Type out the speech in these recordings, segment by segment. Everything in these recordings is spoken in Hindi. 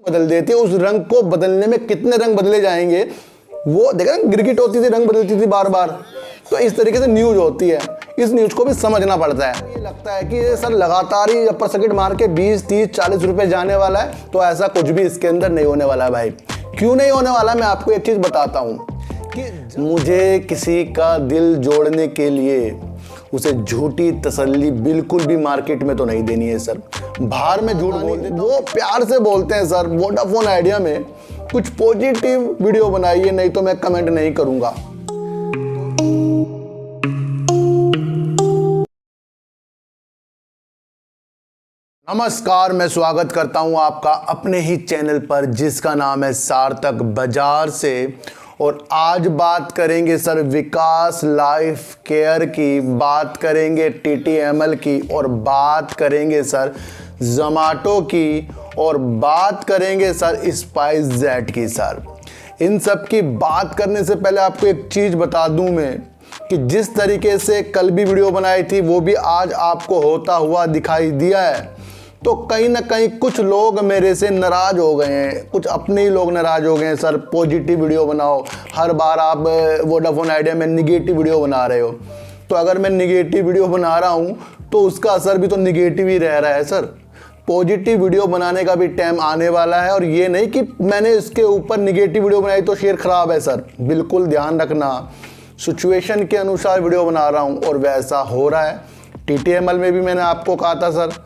बदल देती है। उस रंग को बदलने में कितने रंग बदले जाएंगे, वो देखा ना, गिरगिट होती थी, रंग बदलती थी बार बार। तो इस तरीके से न्यूज होती है, इस न्यूज को भी समझना पड़ता है। ये लगता है कि ये सर लगातार ही अपर सर्किट मार के 20, 30, 40 रुपए जाने वाला है, तो ऐसा कुछ भी इसके अंदर नहीं होने वाला है भाई। क्यों नहीं होने वाला, मैं आपको एक चीज बताता हूं कि मुझे किसी का दिल जोड़ने के लिए उसे झूठी तसल्ली बिल्कुल भी मार्केट में तो नहीं देनी है सर। बाहर में झूठ बोलते, वो प्यार से बोलते हैं सर। वोडाफोन आइडिया में कुछ पॉजिटिव वीडियो बनाइए, नहीं तो मैं कमेंट नहीं करूंगा। नमस्कार, मैं स्वागत करता हूं आपका अपने ही चैनल पर जिसका नाम है सार्थक बाजार से। और आज बात करेंगे सर विकास लाइफ केयर की, बात करेंगे TTML की, और बात करेंगे सर जोमैटो की, और बात करेंगे सर SpiceJet की। सर इन सब की बात करने से पहले आपको एक चीज़ बता दूं मैं कि जिस तरीके से कल भी वीडियो बनाई थी वो भी आज आपको होता हुआ दिखाई दिया है। तो कहीं ना कहीं कुछ लोग मेरे से नाराज़ हो गए हैं, कुछ अपने ही लोग नाराज़ हो गए हैं। सर पॉजिटिव वीडियो बनाओ, हर बार आप वोडाफोन आइडिया में निगेटिव वीडियो बना रहे हो। तो अगर मैं निगेटिव वीडियो बना रहा हूँ तो उसका असर भी तो निगेटिव ही रह रहा है सर। पॉजिटिव वीडियो बनाने का भी टाइम आने वाला है, और ये नहीं कि मैंने इसके ऊपर निगेटिव वीडियो बनाई तो शेयर ख़राब है सर। बिल्कुल ध्यान रखना, सिचुएशन के अनुसार वीडियो बना रहा हूँ और वैसा हो रहा है। TTML में भी मैंने आपको कहा था सर,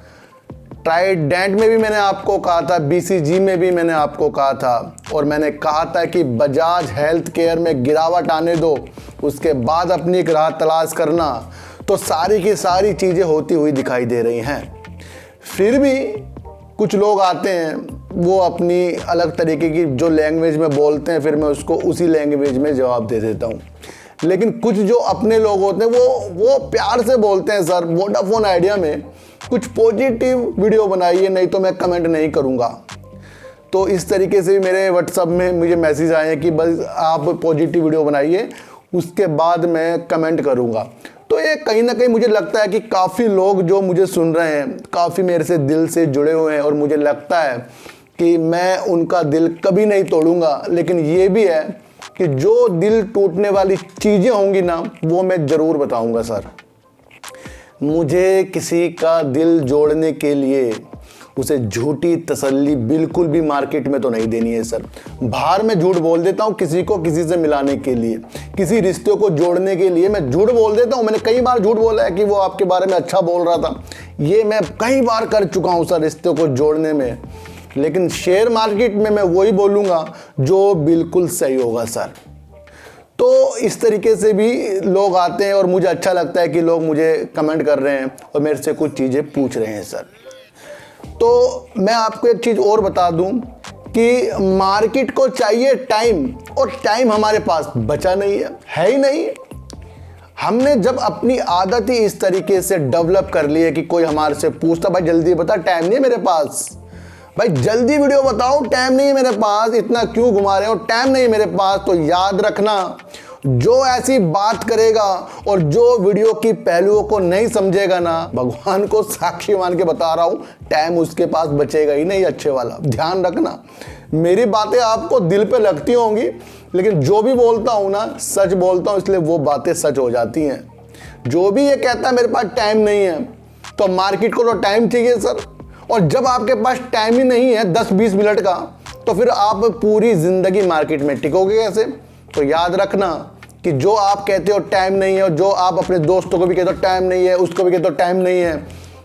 ट्राइडेंट में भी मैंने आपको कहा था, BCG में भी मैंने आपको कहा था, और मैंने कहा था कि बजाज हेल्थ केयर में गिरावट आने दो, उसके बाद अपनी एक राह तलाश करना। तो सारी की सारी चीज़ें होती हुई दिखाई दे रही हैं। फिर भी कुछ लोग आते हैं, वो अपनी अलग तरीके की जो लैंग्वेज में बोलते हैं, फिर मैं उसको उसी लैंग्वेज में जवाब दे देता हूँ। लेकिन कुछ जो अपने लोग होते हैं वो प्यार से बोलते हैं सर वोडाफोन आइडिया में कुछ पॉजिटिव वीडियो बनाइए, नहीं तो मैं कमेंट नहीं करूँगा। तो इस तरीके से भी मेरे व्हाट्सएप में मुझे मैसेज आए हैं कि बस आप पॉजिटिव वीडियो बनाइए, उसके बाद मैं कमेंट करूँगा। तो ये कहीं ना कहीं मुझे लगता है कि काफ़ी लोग जो मुझे सुन रहे हैं, काफ़ी मेरे से दिल से जुड़े हुए हैं, और मुझे लगता है कि मैं उनका दिल कभी नहीं तोड़ूंगा। लेकिन ये भी है कि जो दिल टूटने वाली चीज़ें होंगी ना, वो मैं ज़रूर बताऊंगा सर। मुझे किसी का दिल जोड़ने के लिए उसे झूठी तसल्ली बिल्कुल भी मार्केट में तो नहीं देनी है सर। बाहर में झूठ बोल देता हूँ किसी को किसी से मिलाने के लिए, किसी रिश्ते को जोड़ने के लिए मैं झूठ बोल देता हूँ। मैंने कई बार झूठ बोला है कि वो आपके बारे में अच्छा बोल रहा था, ये मैं कई बार कर चुका हूँ सर रिश्ते को जोड़ने में। लेकिन शेयर मार्केट में मैं वही बोलूँगा जो बिल्कुल सही होगा सर। तो इस तरीके से भी लोग आते हैं, और मुझे अच्छा लगता है कि लोग मुझे कमेंट कर रहे हैं और मेरे से कुछ चीज़ें पूछ रहे हैं सर। तो मैं आपको एक चीज़ और बता दूं कि मार्केट को चाहिए टाइम, और टाइम हमारे पास बचा नहीं है ही नहीं। हमने जब अपनी आदत ही इस तरीके से डेवलप कर ली है कि कोई हमारे से पूछता भाई जल्दी बता, टाइम नहीं है मेरे पास, भाई जल्दी वीडियो बताओ, टाइम नहीं है मेरे पास, इतना क्यों घुमा रहे हो, टाइम नहीं है मेरे पास। तो याद रखना, जो ऐसी बात करेगा और जो वीडियो की पहलुओं को नहीं समझेगा ना, भगवान को साक्षी मान के बता रहा हूं, टाइम उसके पास बचेगा ही नहीं अच्छे वाला। ध्यान रखना, मेरी बातें आपको दिल पे लगती होंगी, लेकिन जो भी बोलता हूं ना सच बोलता हूं, इसलिए वो बातें सच हो जाती हैं। जो भी ये कहता है मेरे पास टाइम नहीं है, तो मार्केट को तो टाइम चाहिए सर। और जब आपके पास टाइम ही नहीं है 10-20 मिनट का, तो फिर आप पूरी जिंदगी मार्केट में टिकोगे कैसे। तो याद रखना कि जो आप कहते हो टाइम नहीं है, और जो आप अपने दोस्तों को भी कहते हो टाइम नहीं है, उसको भी कहते हो टाइम नहीं है,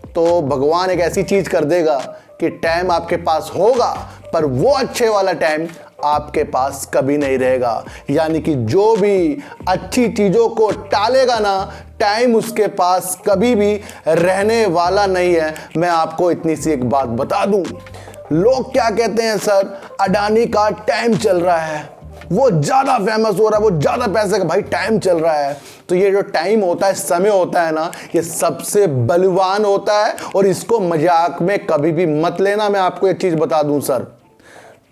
तो भगवान एक ऐसी चीज कर देगा कि टाइम आपके पास होगा, पर वो अच्छे वाला टाइम आपके पास कभी नहीं रहेगा। यानी कि जो भी अच्छी चीज़ों को टालेगा ना, टाइम उसके पास कभी भी रहने वाला नहीं है। मैं आपको इतनी सी एक बात बता दूं, लोग क्या कहते हैं सर, अडानी का टाइम चल रहा है, वो ज़्यादा फेमस हो रहा है, वो ज़्यादा पैसे का, भाई टाइम चल रहा है। तो ये जो टाइम होता है, समय होता है ना, ये सबसे बलवान होता है, और इसको मजाक में कभी भी मत लेना। मैं आपको एक चीज़ बता दूं सर,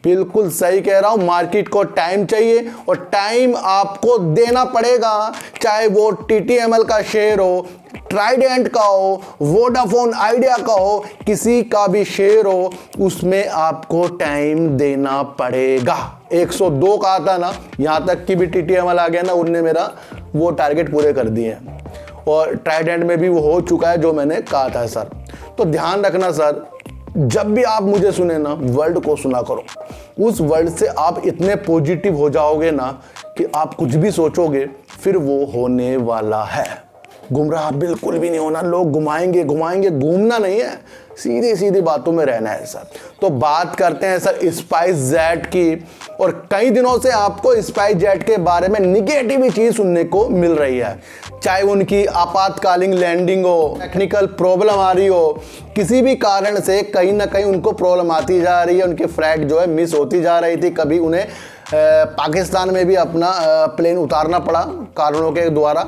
बिल्कुल सही कह रहा हूं, मार्केट को टाइम चाहिए, और टाइम आपको देना पड़ेगा। चाहे वो TTML का शेयर हो, ट्राइडेंट का हो, वोडाफोन आइडिया का हो, किसी का भी शेयर हो, उसमें आपको टाइम देना पड़ेगा। 102 कहा था ना, यहाँ तक कि भी TTML आ गया ना, उनने मेरा वो टारगेट पूरे कर दिए हैं और ट्राइडेंट में भी वो हो चुका है जो मैंने कहा था सर। तो ध्यान रखना सर, जब भी आप मुझे सुने ना, वर्ल्ड को सुना करो। उस वर्ल्ड से आप इतने पॉजिटिव हो जाओगे ना कि आप कुछ भी सोचोगे फिर वो होने वाला है। गुमराह बिल्कुल भी नहीं होना। लोग घुमाएंगे, घूमना नहीं है, सीधी सीधी बातों में रहना है सर। तो बात करते हैं सर SpiceJet की, और कई दिनों से आपको SpiceJet के बारे में निगेटिव चीज सुनने को मिल रही है। चाहे उनकी आपातकालीन लैंडिंग हो, टेक्निकल प्रॉब्लम आ रही हो, किसी भी कारण से कहीं ना कहीं उनको प्रॉब्लम आती जा रही है, उनकी फ्लाइट जो है मिस होती जा रही थी। कभी उन्हें पाकिस्तान में भी अपना प्लेन उतारना पड़ा कारणों के द्वारा।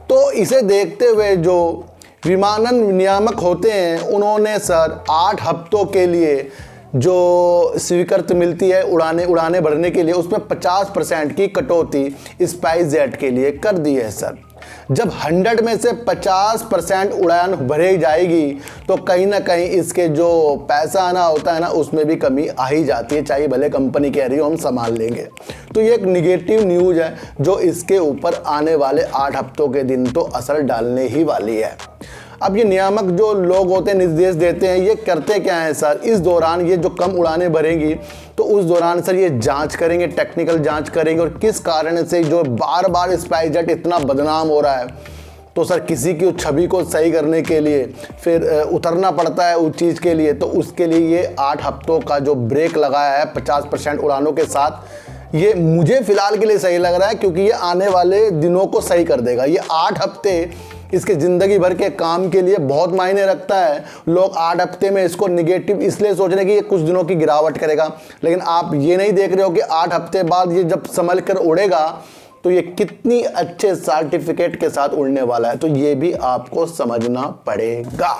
तो इसे देखते हुए जो विमानन नियामक होते हैं, उन्होंने सर 8 हफ्तों के लिए जो स्वीकृति मिलती है उड़ाने भरने के लिए, उसमें 50% की कटौती SpiceJet के लिए कर दी है सर। जब 100 में से 50% उड़ान भरी जाएगी तो कहीं ना कहीं इसके जो पैसा आना होता है ना, उसमें भी कमी आ ही जाती है। चाहे भले कंपनी कह रही हो हम संभाल लेंगे। तो ये एक निगेटिव न्यूज़ है जो इसके ऊपर आने वाले 8 हफ्तों के दिन तो असर डालने ही वाली है। अब ये नियामक जो लोग होते हैं, निर्देश देते हैं, ये करते क्या है सर, इस दौरान ये जो कम उड़ानें भरेंगी तो उस दौरान सर ये जांच करेंगे, टेक्निकल जांच करेंगे, और किस कारण से जो बार बार SpiceJet इतना बदनाम हो रहा है, तो सर किसी की छवि को सही करने के लिए फिर उतरना पड़ता है उस चीज़ के लिए। तो उसके लिए ये 8 हफ्तों का जो ब्रेक लगाया है 50% उड़ानों के साथ, ये मुझे फ़िलहाल के लिए सही लग रहा है, क्योंकि ये आने वाले दिनों को सही कर देगा। ये 8 हफ्ते इसके ज़िंदगी भर के काम के लिए बहुत मायने रखता है। लोग 8 हफ्ते में इसको निगेटिव इसलिए सोच रहे हैं कि ये कुछ दिनों की गिरावट करेगा, लेकिन आप ये नहीं देख रहे हो कि 8 हफ्ते बाद ये जब संभल कर उड़ेगा तो ये कितनी अच्छे सर्टिफिकेट के साथ उड़ने वाला है। तो ये भी आपको समझना पड़ेगा।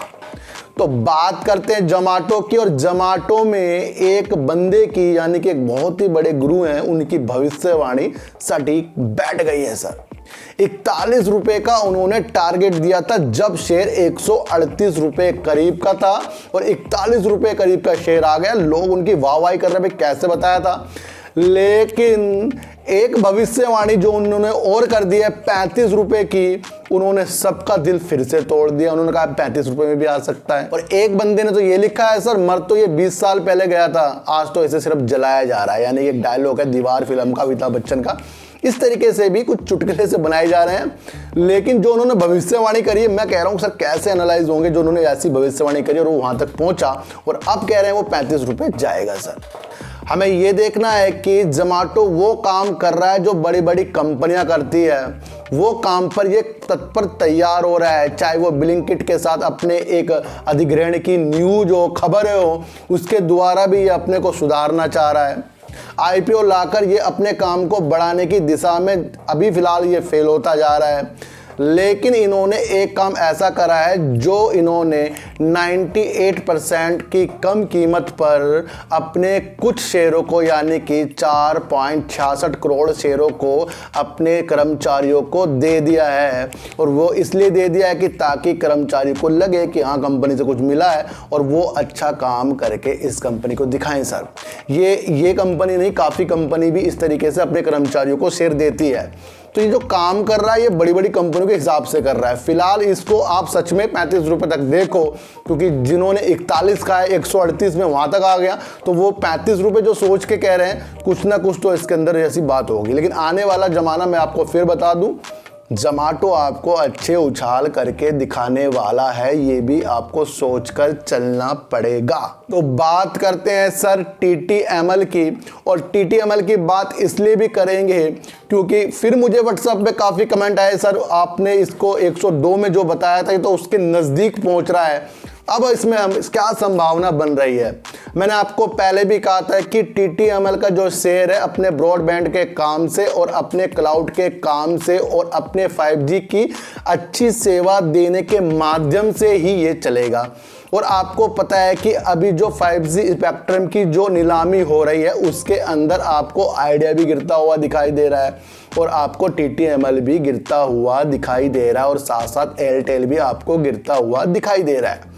तो बात करते हैं जोमैटो की, और जोमैटो में एक बंदे की, यानी कि एक बहुत ही बड़े गुरु हैं, उनकी भविष्यवाणी सटीक बैठ गई है सर। 41 रुपए का उन्होंने टारगेट दिया था जब शेयर 138 रुपए करीब का था, और 41 रुपए करीब का शेयर आ गया। लोग उनकी वाहवाही कर रहे हैं, कैसे बताया था। लेकिन एक भविष्यवाणी जो उन्होंने और कर दी है 35 रुपए की, उन्होंने सबका दिल फिर से तोड़ दिया। उन्होंने कहा 35 रुपए में भी आ सकता है। और एक बंदे ने तो ये लिखा है सर, मर तो ये 20 साल पहले गया था, आज तो इसे सिर्फ जलाया जा रहा है। यानी एक डायलॉग है दीवार फिल्म का, अमिताभ बच्चन का। इस तरीके से भी कुछ चुटकुले से बनाए जा रहे हैं। लेकिन जो उन्होंने भविष्यवाणी करी है, मैं कह रहा हूँ सर कैसे एनालाइज होंगे जो उन्होंने ऐसी भविष्यवाणी करी और वो वहां तक पहुंचा, और अब कह रहे हैं वो 35 रुपए जाएगा सर। हमें ये देखना है कि जोमैटो वो काम कर रहा है जो बड़ी बड़ी कंपनियां करती है, वो काम पर ये तत्पर तैयार हो रहा है। चाहे वो ब्लिंकिट के साथ अपने एक अधिग्रहण की न्यूज हो, खबर हो, उसके द्वारा भी ये अपने को सुधारना चाह रहा है। IPO लाकर ये अपने काम को बढ़ाने की दिशा में अभी फिलहाल ये फेल होता जा रहा है। लेकिन इन्होंने एक काम ऐसा करा है जो इन्होंने 98% की कम कीमत पर अपने कुछ शेयरों को, यानी कि 4.66 करोड़ शेयरों को अपने कर्मचारियों को दे दिया है। और वो इसलिए दे दिया है कि ताकि कर्मचारी को लगे कि हाँ कंपनी से कुछ मिला है और वो अच्छा काम करके इस कंपनी को दिखाएं सर। ये कंपनी नहीं, काफ़ी कंपनी भी इस तरीके से अपने कर्मचारियों को शेयर देती है। तो ये जो काम कर रहा है ये बड़ी बड़ी कंपनियों के हिसाब से कर रहा है। फिलहाल इसको आप सच में 35 रुपए तक देखो, क्योंकि जिन्होंने 41 का है 138 में वहां तक आ गया, तो वो 35 रुपए जो सोच के कह रहे हैं, कुछ ना कुछ तो इसके अंदर ऐसी बात होगी। लेकिन आने वाला जमाना मैं आपको फिर बता दूं, जोमैटो आपको अच्छे उछाल करके दिखाने वाला है, ये भी आपको सोचकर चलना पड़ेगा। तो बात करते हैं सर TTML की, और TTML की बात इसलिए भी करेंगे क्योंकि फिर मुझे व्हाट्सएप पे काफ़ी कमेंट आए, सर आपने इसको 102 में जो बताया था ये तो उसके नज़दीक पहुंच रहा है, अब इसमें क्या संभावना बन रही है। मैंने आपको पहले भी कहा था कि TTML का जो शेयर है अपने ब्रॉडबैंड के काम से और अपने क्लाउड के काम से और अपने 5G की अच्छी सेवा देने के माध्यम से ही ये चलेगा। और आपको पता है कि अभी जो 5G स्पेक्ट्रम की जो नीलामी हो रही है उसके अंदर आपको आइडिया भी गिरता हुआ दिखाई दे रहा है और आपको TTML भी गिरता हुआ दिखाई दे रहा है और साथ साथ एयरटेल भी आपको गिरता हुआ दिखाई दे रहा है।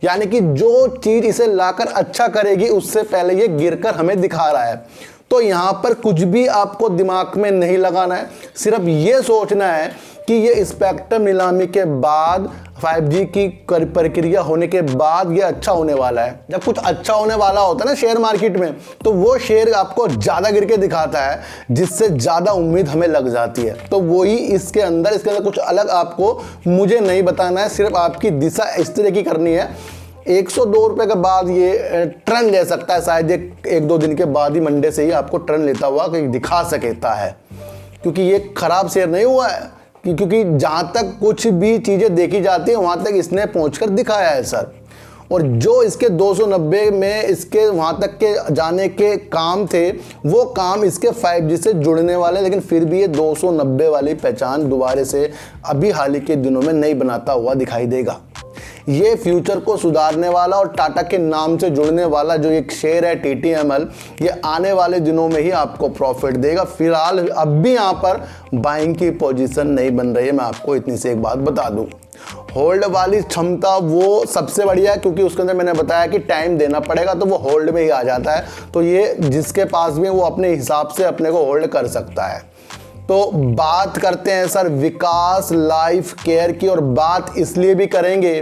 यानी कि जो चीज़ इसे लाकर अच्छा करेगी उससे पहले ये गिरकर हमें दिखा रहा है। तो यहाँ पर कुछ भी आपको दिमाग में नहीं लगाना है, सिर्फ ये सोचना है कि ये स्पेक्ट्रम नीलामी के बाद 5G की प्रक्रिया होने के बाद ये अच्छा होने वाला है। जब कुछ अच्छा होने वाला होता है ना शेयर मार्केट में, तो वो शेयर आपको ज़्यादा गिर के दिखाता है जिससे ज़्यादा उम्मीद हमें लग जाती है। तो वही इसके अंदर कुछ अलग आपको मुझे नहीं बताना है, सिर्फ आपकी दिशा इस तरह की करनी है। 102 रुपये के बाद ये ट्रेंड ले सकता है, शायद एक दो दिन के बाद ही मंडे से ही आपको ट्रेंड लेता हुआ दिखा सकता है, क्योंकि ये खराब शेयर नहीं हुआ है। क्योंकि जहाँ तक कुछ भी चीज़ें देखी जाती है वहाँ तक इसने पहुँचकर दिखाया है सर। और जो इसके 290 में इसके वहाँ तक के जाने के काम थे वो काम इसके 5G से जुड़ने वाले, लेकिन फिर भी ये 290 वाली पहचान दोबारा से अभी हाल ही के दिनों में नहीं बनाता हुआ दिखाई देगा। ये फ्यूचर को सुधारने वाला और टाटा के नाम से जुड़ने वाला जो एक शेयर है TTML, ये आने वाले दिनों में ही आपको प्रॉफिट देगा। फिलहाल अब भी यहाँ पर बाइंग की पोजीशन नहीं बन रही है, मैं आपको इतनी से एक बात बता दूं। होल्ड वाली क्षमता वो सबसे बढ़िया है, क्योंकि उसके अंदर मैंने बताया कि टाइम देना पड़ेगा तो वो होल्ड में ही आ जाता है। तो ये जिसके पास भी है वो अपने हिसाब से अपने को होल्ड कर सकता है। तो बात करते हैं सर विकास लाइफ केयर की, और बात इसलिए भी करेंगे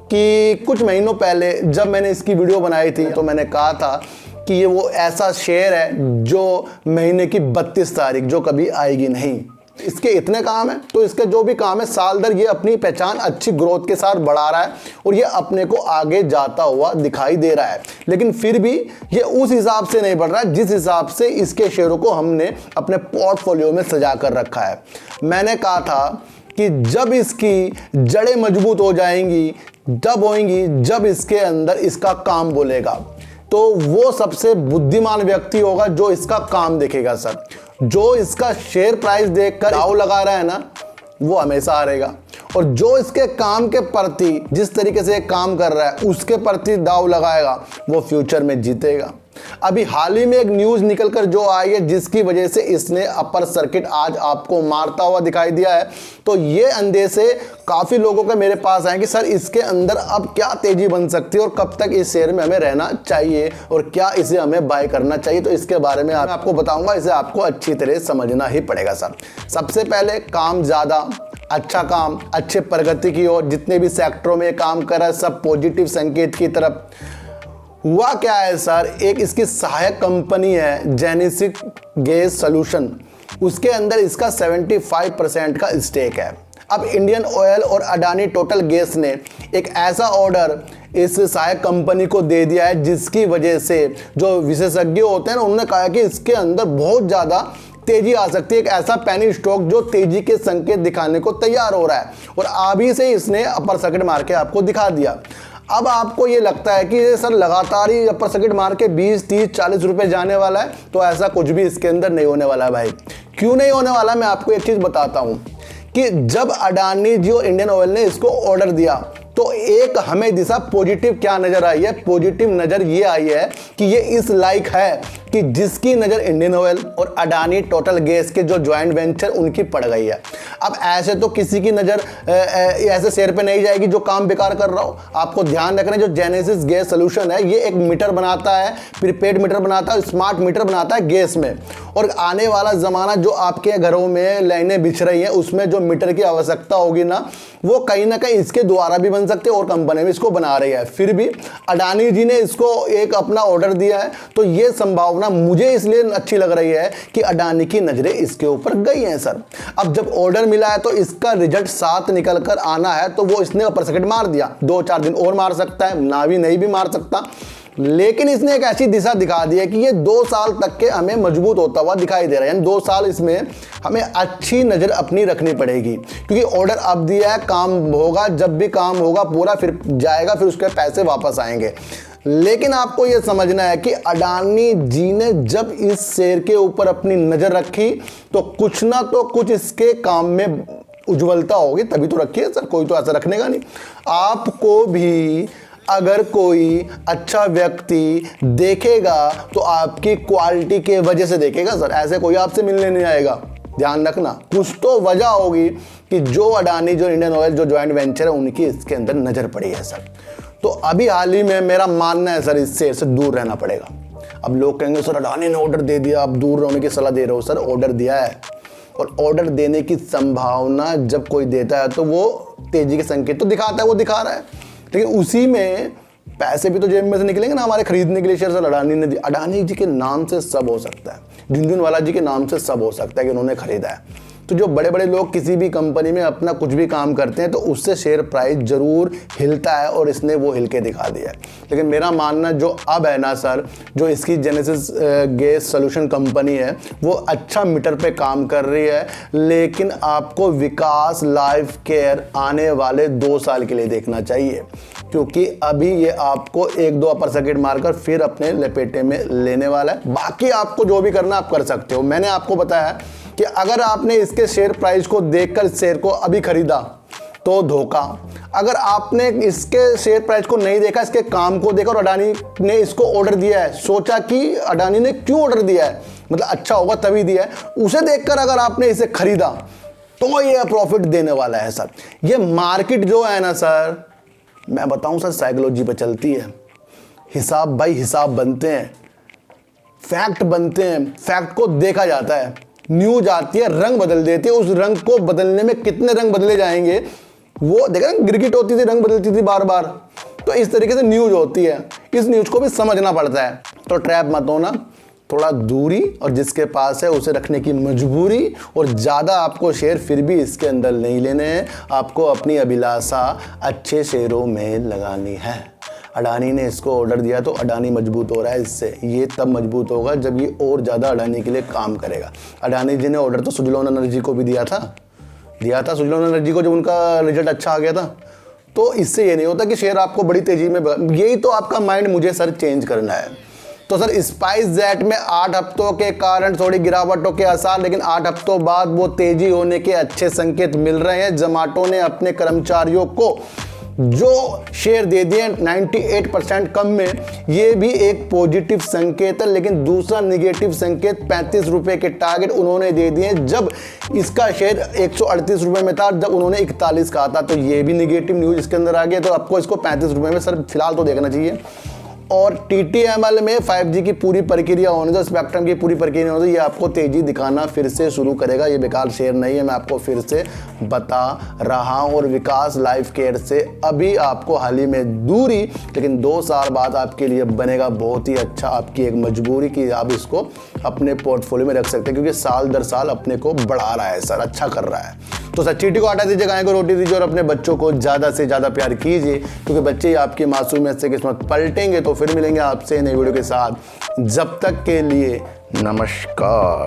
कि कुछ महीनों पहले जब मैंने इसकी वीडियो बनाई थी तो मैंने कहा था कि ये वो ऐसा शेयर है जो महीने की 32 तारीख जो कभी आएगी नहीं। इसके इतने काम है तो इसके जो भी काम है साल दर ये अपनी पहचान अच्छी ग्रोथ के साथ बढ़ा रहा है और ये अपने को आगे जाता हुआ दिखाई दे रहा है। लेकिन फिर भी ये उस हिसाब से नहीं बढ़ रहा है जिस हिसाब से इसके शेयरों को हमने अपने पोर्टफोलियो में सजा कर रखा है। मैंने कहा था कि जब इसकी जड़ें मजबूत हो जाएंगी तब होंगी जब इसके अंदर इसका काम बोलेगा, तो वो सबसे बुद्धिमान व्यक्ति होगा जो इसका काम देखेगा सर। जो इसका शेयर प्राइस देखकर दाव लगा रहा है ना वो हमेशा हारेगा, और जो इसके काम के प्रति जिस तरीके से काम कर रहा है उसके प्रति दाव लगाएगा वो फ्यूचर में जीतेगा। अभी हाल ही में एक न्यूज़ निकलकर जो आई है जिसकी वजह से इसने अपर सर्किट आज आपको मारता हुआ दिखाई दिया है, तो ये अंदेशे काफ़ी लोगों के मेरे पास आए कि सर इसके अंदर अब क्या तेज़ी बन सकती है और कब तक इस शेयर में हमें रहना चाहिए और क्या इसे हमें बाय करना चाहिए। तो इसके बारे में मैं आपको बताऊंगा, इसे आपको अच्छी तरह समझना ही पड़ेगा सर। सबसे पहले काम ज़्यादा, अच्छा काम, अच्छे प्रगति की ओर, जितने भी सेक्टरों में काम कर रहा है सब पॉजिटिव संकेत की तरफ। हुआ क्या है सर, एक इसकी सहायक कंपनी है जेनेसिस गैस सॉल्यूशन, उसके अंदर इसका 75% का स्टेक है। अब इंडियन ऑयल और अडानी टोटल गैस ने एक ऐसा ऑर्डर इस सहायक कंपनी को दे दिया है जिसकी वजह से जो विशेषज्ञ होते हैं ना उन्होंने कहा कि इसके अंदर बहुत ज़्यादा तेजी आ सकती है। एक ऐसा पैनी स्टॉक जो तेजी के संकेत दिखाने को तैयार हो रहा है और अभी से इसने अपर सर्किट मार के आपको दिखा दिया। अब आपको ये लगता है कि ये सर लगातार ही अपर सर्किट मार के 20, 30, 40 रुपए जाने वाला है, तो ऐसा कुछ भी इसके अंदर नहीं होने वाला है भाई। क्यों नहीं होने वाला, मैं आपको एक चीज़ बताता हूँ कि जब अडानी जी और इंडियन ऑयल ने इसको ऑर्डर दिया तो एक हमें दिशा पॉजिटिव क्या नज़र आई है, पॉजिटिव नज़र ये आई है कि ये इस लायक है कि जिसकी नज़र इंडियन ऑयल और अडानी टोटल गैस के जो जॉइंट वेंचर उनकी पड़ गई है। अब ऐसे तो किसी की नज़र ऐसे शेयर पे नहीं जाएगी जो काम बेकार कर रहा हो। आपको ध्यान रखना है जो जेनेसिस गैस सॉल्यूशन है ये एक मीटर बनाता है, प्रीपेड मीटर बनाता है, स्मार्ट मीटर बनाता है गैस में। और आने वाला ज़माना जो आपके घरों में लाइनें बिछ रही हैं उसमें जो मीटर की आवश्यकता होगी ना वो कहीं ना कहीं इसके द्वारा भी बन सकते हैं और कंपनी भी इसको बना रही है। फिर भी अडानी जी ने इसको एक अपना ऑर्डर दिया है, तो ये संभावना मुझे इसलिए अच्छी लग रही है कि अडानी की नज़रें इसके ऊपर गई हैं सर। अब जब ऑर्डर मिला है तो इसका रिजल्ट साथ निकल कर आना है, तो वो इसने अपर सर्किट मार दिया। 2-4 दिन और मार सकता है, ना भी नहीं भी मार सकता, लेकिन इसने एक ऐसी दिशा दिखा दी है कि ये 2 साल तक के हमें मजबूत होता हुआ दिखाई दे रहा है। यानी 2 साल इसमें हमें अच्छी नज़र अपनी रखनी पड़ेगी, क्योंकि ऑर्डर अब दिया है, काम होगा, जब भी काम होगा पूरा फिर जाएगा, फिर उसके पैसे वापस आएंगे। लेकिन आपको ये समझना है कि अडानी जी ने जब इस शेयर के ऊपर अपनी नज़र रखी तो कुछ ना तो कुछ इसके काम में उज्ज्वलता होगी, तभी तो रखी है सर, कोई तो ऐसा रखने का नहीं। आपको भी अगर कोई अच्छा व्यक्ति देखेगा तो आपकी क्वालिटी के वजह से देखेगा सर, ऐसे कोई आपसे मिलने नहीं आएगा। ध्यान रखना, कुछ तो वजह होगी कि जो अडानी, जो इंडियन ऑयल, जो जॉइंट वेंचर है, उनकी इसके अंदर नज़र पड़ी है सर। तो अभी हाल ही में मेरा मानना है सर, इस शेयर से दूर रहना पड़ेगा। अब लोग कहेंगे सर अडानी ने ऑर्डर दे दिया, आप दूर रहने की सलाह दे रहे हो। सर ऑर्डर दिया है, और ऑर्डर देने की संभावना जब कोई देता है तो वो तेजी के संकेत तो दिखाता है, वो दिखा रहा है, लेकिन उसी में पैसे भी तो जेब में से निकलेंगे ना हमारे खरीदने के लिए शेयर। सर अडानी ने, अडानी जी के नाम से सब हो सकता है, झुनझुनवाला जी के नाम से सब हो सकता है कि उन्होंने खरीदा है। तो जो बड़े बड़े लोग किसी भी कंपनी में अपना कुछ भी काम करते हैं तो उससे शेयर प्राइस जरूर हिलता है, और इसने वो हिल के दिखा दिया है। लेकिन मेरा मानना जो अब है ना सर, जो इसकी जेनेसिस गैस सॉल्यूशन कंपनी है वो अच्छा मीटर पे काम कर रही है, लेकिन आपको विकास लाइफ केयर आने वाले 2 साल के लिए देखना चाहिए, क्योंकि अभी ये आपको 1-2 अपर सर्किट मारकर फिर अपने लपेटे में लेने वाला है। बाकी आपको जो भी करना आप कर सकते हो। मैंने आपको बताया कि अगर आपने इसके शेयर प्राइस को देखकर शेयर को अभी खरीदा तो धोखा, अगर आपने इसके शेयर प्राइस को नहीं देखा, इसके काम को देखा और अडानी ने इसको ऑर्डर दिया है, सोचा कि अडानी ने क्यों ऑर्डर दिया है, मतलब अच्छा होगा तभी दिया है, उसे देखकर अगर आपने इसे खरीदा तो ये प्रॉफिट देने वाला है सर। ये मार्केट जो है ना सर, मैं बताऊं सर, साइकोलॉजी पे चलती है। हिसाब भाई हिसाब बनते हैं, फैक्ट बनते हैं, फैक्ट को देखा जाता है, न्यूज आती है, रंग बदल देती है, उस रंग को बदलने में कितने रंग बदले जाएंगे वो देखा ना, गिरगिट होती थी, रंग बदलती थी बार बार। तो इस तरीके से न्यूज होती है, इस न्यूज को भी समझना पड़ता है। तो ट्रैप मत होना, थोड़ा दूरी, और जिसके पास है उसे रखने की मजबूरी, और ज़्यादा आपको शेयर फिर भी इसके अंदर नहीं लेने हैं, आपको अपनी अभिलाषा अच्छे शेयरों में लगानी है। अडानी ने इसको ऑर्डर दिया तो अडानी मजबूत हो रहा है इससे, ये तब मजबूत होगा जब ये और ज़्यादा अडानी के लिए काम करेगा। अडानी जी ने ऑर्डर तो सुजलॉन एनर्जी को भी दिया था सुजलॉन एनर्जी को, जब उनका रिजल्ट अच्छा आ गया था। तो इससे ये नहीं होता कि शेयर आपको बड़ी तेज़ी में, यही तो आपका माइंड मुझे सर चेंज करना है। तो सर स्पाइस जेट में 8 हफ्तों के कारण थोड़ी गिरावटों के आसार, लेकिन 8 हफ्तों बाद वो तेजी होने के अच्छे संकेत मिल रहे हैं। जोमाटो ने अपने कर्मचारियों को जो शेयर दे दिए 98% कम में, ये भी एक पॉजिटिव संकेत है। लेकिन दूसरा निगेटिव संकेत 35 रुपए के टारगेट उन्होंने दे दिए जब इसका शेयर 138 रुपए में था, जब उन्होंने 41 कहा था। तो ये भी निगेटिव न्यूज इसके अंदर आ गया। तो आपको इसको 35 रुपए में सर फिलहाल तो देखना चाहिए। और TTML में 5G की पूरी प्रक्रिया होने दो, स्पेक्ट्रम की पूरी प्रक्रिया होने दो, ये आपको तेजी दिखाना फिर से शुरू करेगा। ये बेकार शेयर नहीं है, मैं आपको फिर से बता रहा हूँ। और विकास लाइफ केयर से अभी आपको हाल ही में दूरी, लेकिन 2 साल बाद आपके लिए बनेगा बहुत ही अच्छा। आपकी एक मजबूरी कि आप इसको अपने पोर्टफोलियो में रख सकते हैं, क्योंकि साल दर साल अपने को बढ़ा रहा है सर, अच्छा कर रहा है। तो सर चीटी को हटा दीजिए, गाय को रोटी दीजिए, और अपने बच्चों को ज़्यादा से ज़्यादा प्यार कीजिए, क्योंकि बच्चे ही आपकी मासूमियत से किस्मत पलटेंगे। तो फिर मिलेंगे आपसे नई वीडियो के साथ, जब तक के लिए नमस्कार।